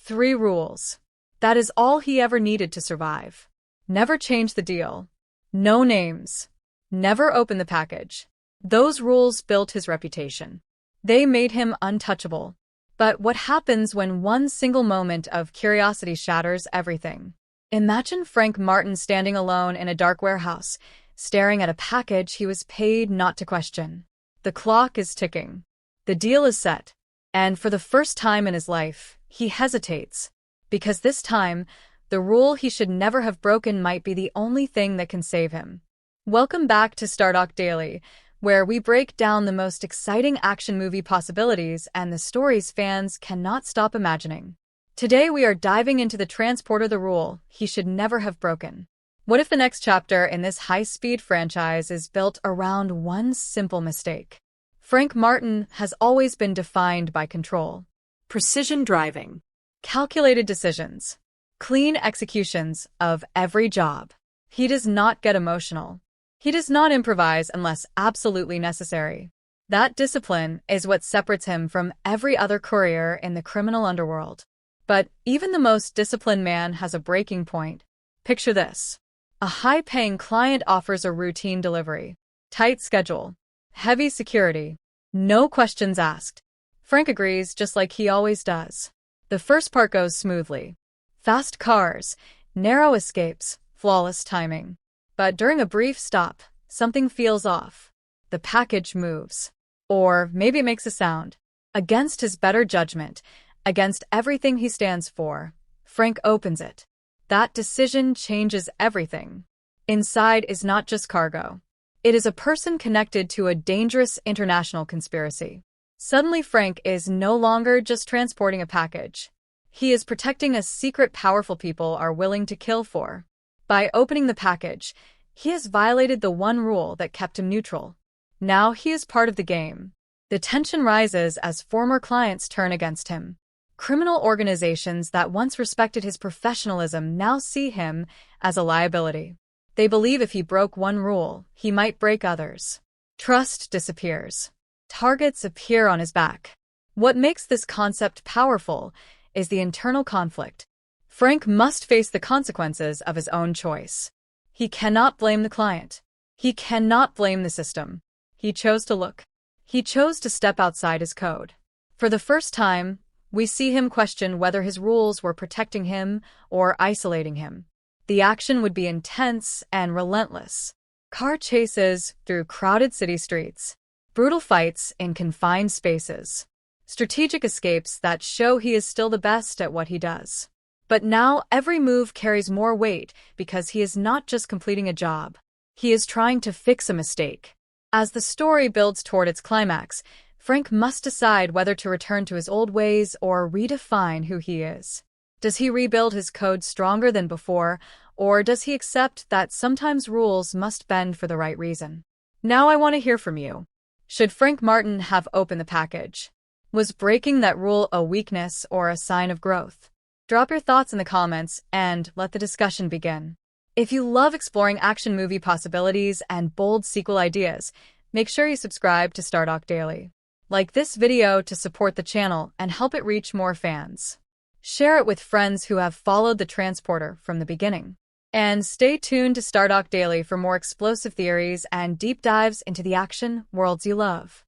3 rules. That is all he ever needed to survive. Never change the deal. No names. Never open the package. Those rules built his reputation. They made him untouchable. But what happens when one single moment of curiosity shatters everything? Imagine Frank Martin standing alone in a dark warehouse, staring at a package he was paid not to question. The clock is ticking. The deal is set. And for the first time in his life, he hesitates. Because this time, the rule he should never have broken might be the only thing that can save him. Welcome back to Stardock Daily, where we break down the most exciting action movie possibilities and the stories fans cannot stop imagining. Today we are diving into the transporter, the rule he should never have broken. What if the next chapter in this high-speed franchise is built around one simple mistake? Frank Martin has always been defined by control, precision driving, calculated decisions, clean executions of every job. He does not get emotional. He does not improvise unless absolutely necessary. That discipline is what separates him from every other courier in the criminal underworld. But even the most disciplined man has a breaking point. Picture this. A high-paying client offers a routine delivery. Tight schedule. Heavy security. No questions asked. Frank agrees just like he always does. The first part goes smoothly. Fast cars, narrow escapes, flawless timing. But during a brief stop, something feels off. The package moves. Or maybe it makes a sound. Against his better judgment, against everything he stands for, Frank opens it. That decision changes everything. Inside is not just cargo. It is a person connected to a dangerous international conspiracy. Suddenly, Frank is no longer just transporting a package. He is protecting a secret powerful people are willing to kill for. By opening the package, he has violated the one rule that kept him neutral. Now he is part of the game. The tension rises as former clients turn against him. Criminal organizations that once respected his professionalism now see him as a liability. They believe if he broke one rule, he might break others. Trust disappears. Targets appear on his back. What makes this concept powerful is the internal conflict. Frank must face the consequences of his own choice. He cannot blame the client. He cannot blame the system. He chose to look. He chose to step outside his code. For the first time, we see him question whether his rules were protecting him or isolating him. The action would be intense and relentless. Car chases through crowded city streets. Brutal fights in confined spaces. Strategic escapes that show he is still the best at what he does. But now every move carries more weight because he is not just completing a job. He is trying to fix a mistake. As the story builds toward its climax, Frank must decide whether to return to his old ways or redefine who he is. Does he rebuild his code stronger than before, or does he accept that sometimes rules must bend for the right reason? Now I want to hear from you. Should Frank Martin have opened the package? Was breaking that rule a weakness or a sign of growth? Drop your thoughts in the comments and let the discussion begin. If you love exploring action movie possibilities and bold sequel ideas, make sure you subscribe to Stardock Daily. Like this video to support the channel and help it reach more fans. Share it with friends who have followed the transporter from the beginning. And stay tuned to Stardock Daily for more explosive theories and deep dives into the action worlds you love.